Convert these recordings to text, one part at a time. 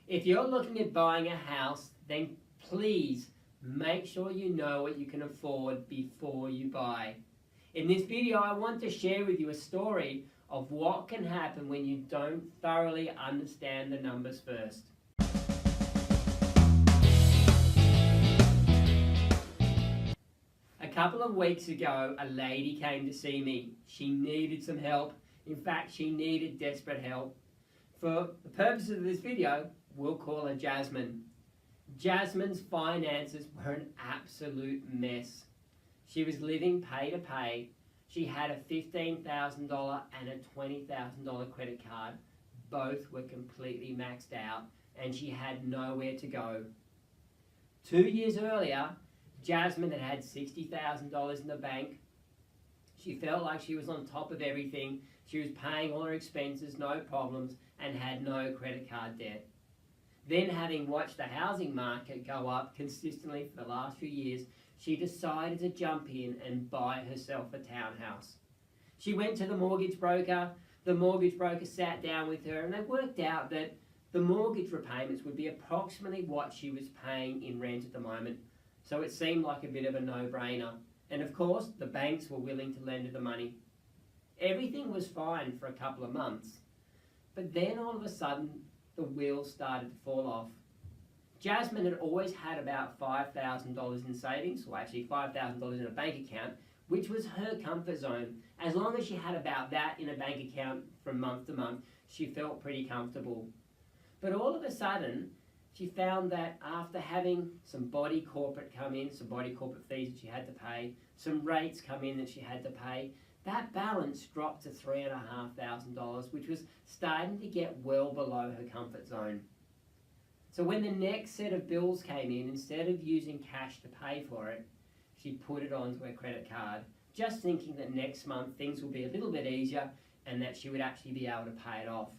If you're looking at buying a house, then please make sure you know what you can afford before you buy. In this video, I want to share with you a story of what can happen when you don't thoroughly understand the numbers first. A couple of weeks ago, a lady came to see me. She needed some help. In fact, she needed desperate help. For the purposes of this video, we'll call her Jasmine. Jasmine's finances were an absolute mess. She was living pay to pay. She had a $15,000 and a $20,000 credit card. Both were completely maxed out, and she had nowhere to go. 2 years earlier, Jasmine had had $60,000 in the bank. She felt like she was on top of everything. She was paying all her expenses, no problems, and had no credit card debt. Then, having watched the housing market go up consistently for the last few years, she decided to jump in and buy herself a townhouse. She went to the mortgage broker. The mortgage broker sat down with her, and they worked out that the mortgage repayments would be approximately what she was paying in rent at the moment. So it seemed like a bit of a no-brainer. And of course, the banks were willing to lend her the money. Everything was fine for a couple of months. But then all of a sudden, the wheels started to fall off. Jasmine had always had about $5,000 in savings, or actually $5,000 in a bank account, which was her comfort zone. As long as she had about that in a bank account from month to month, she felt pretty comfortable. But all of a sudden, she found that after having some body corporate come in, some body corporate fees that she had to pay, some rates come in that she had to pay, that balance dropped to $3,500, which was starting to get well below her comfort zone. So when the next set of bills came in, instead of using cash to pay for it, she put it onto her credit card, just thinking that next month things would be a little bit easier and that she would actually be able to pay it off.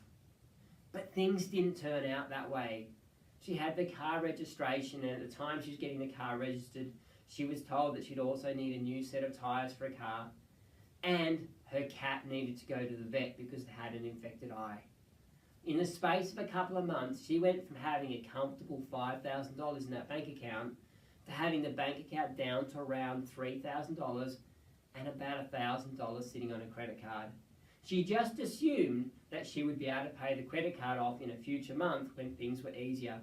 But things didn't turn out that way. She had the car registration, and at the time she was getting the car registered, she was told that she'd also need a new set of tyres for a car, and her cat needed to go to the vet because it had an infected eye. In the space of a couple of months, she went from having a comfortable $5,000 in that bank account to having the bank account down to around $3,000 and about $1,000 sitting on a credit card. She just assumed that she would be able to pay the credit card off in a future month when things were easier.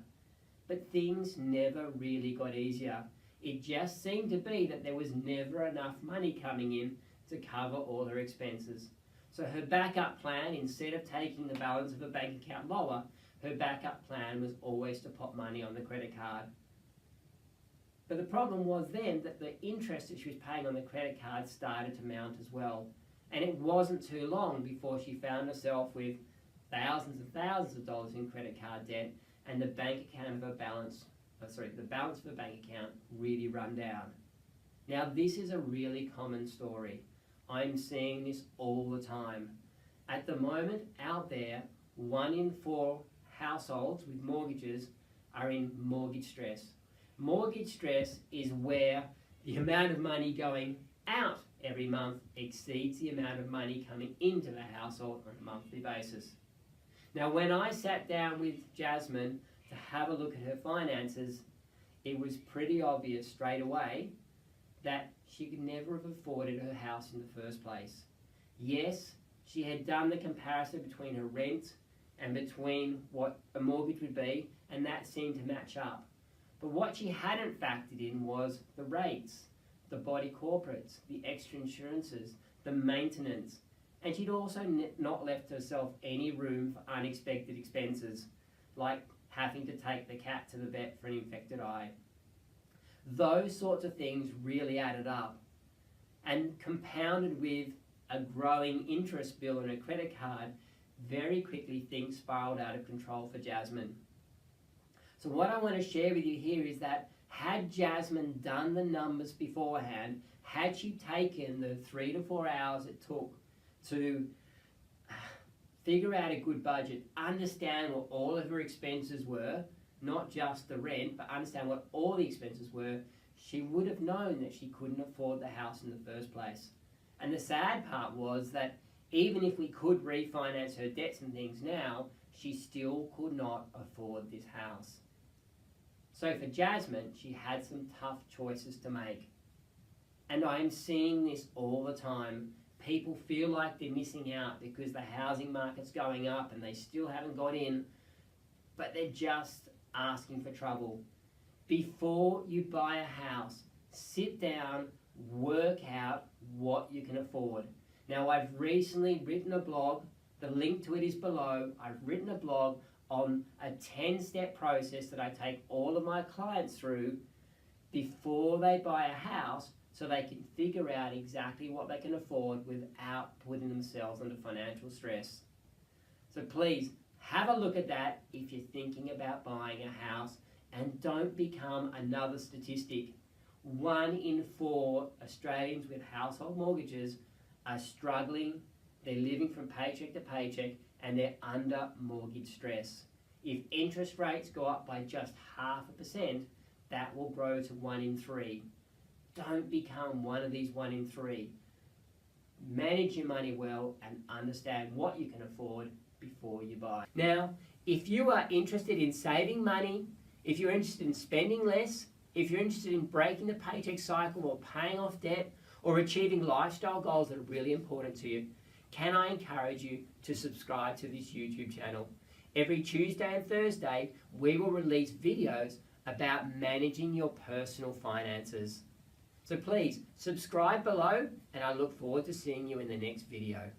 But things never really got easier. It just seemed to be that there was never enough money coming in to cover all her expenses. So her backup plan, instead of taking the balance of her bank account lower, her backup plan was always to put money on the credit card. But the problem was then that the interest that she was paying on the credit card started to mount as well. And it wasn't too long before she found herself with thousands and thousands of dollars in credit card debt, and the balance of her bank account really run down. Now, this is a really common story. I'm seeing this all the time. At the moment, out there, 1 in 4 households with mortgages are in mortgage stress. Mortgage stress is where the amount of money going out every month exceeds the amount of money coming into the household on a monthly basis. Now, when I sat down with Jasmine to have a look at her finances, it was pretty obvious straight away that she could never have afforded her house in the first place. Yes, she had done the comparison between her rent and between what a mortgage would be, and that seemed to match up. But what she hadn't factored in was the rates, the body corporates, the extra insurances, the maintenance, and she'd also not left herself any room for unexpected expenses, like having to take the cat to the vet for an infected eye. Those sorts of things really added up, and compounded with a growing interest bill on her credit card, very quickly things spiraled out of control for Jasmine. So what I want to share with you here is that had Jasmine done the numbers beforehand, had she taken the 3 to 4 hours it took to figure out a good budget, understand what all of her expenses were, not just the rent, but understand what all the expenses were, she would have known that she couldn't afford the house in the first place. And the sad part was that even if we could refinance her debts and things now, she still could not afford this house. So for Jasmine, she had some tough choices to make. And I'm seeing this all the time. People feel like they're missing out because the housing market's going up and they still haven't got in, but they're just asking for trouble. Before you buy a house, sit down, work out what you can afford. Now, I've recently written a blog, the link to it is below. I've written a blog on a 10-step process that I take all of my clients through before they buy a house so they can figure out exactly what they can afford without putting themselves under financial stress. So please, have a look at that if you're thinking about buying a house, and don't become another statistic. 1 in 4 Australians with household mortgages are struggling, they're living from paycheck to paycheck, and they're under mortgage stress. If interest rates go up by just 0.5%, that will grow to 1 in 3. Don't become one of these 1 in 3. Manage your money well and understand what you can afford before you buy. Now, if you are interested in saving money, if you're interested in spending less, if you're interested in breaking the paycheck cycle or paying off debt or achieving lifestyle goals that are really important to you, can I encourage you to subscribe to this YouTube channel? Every Tuesday and Thursday, we will release videos about managing your personal finances. So please, subscribe below, and I look forward to seeing you in the next video.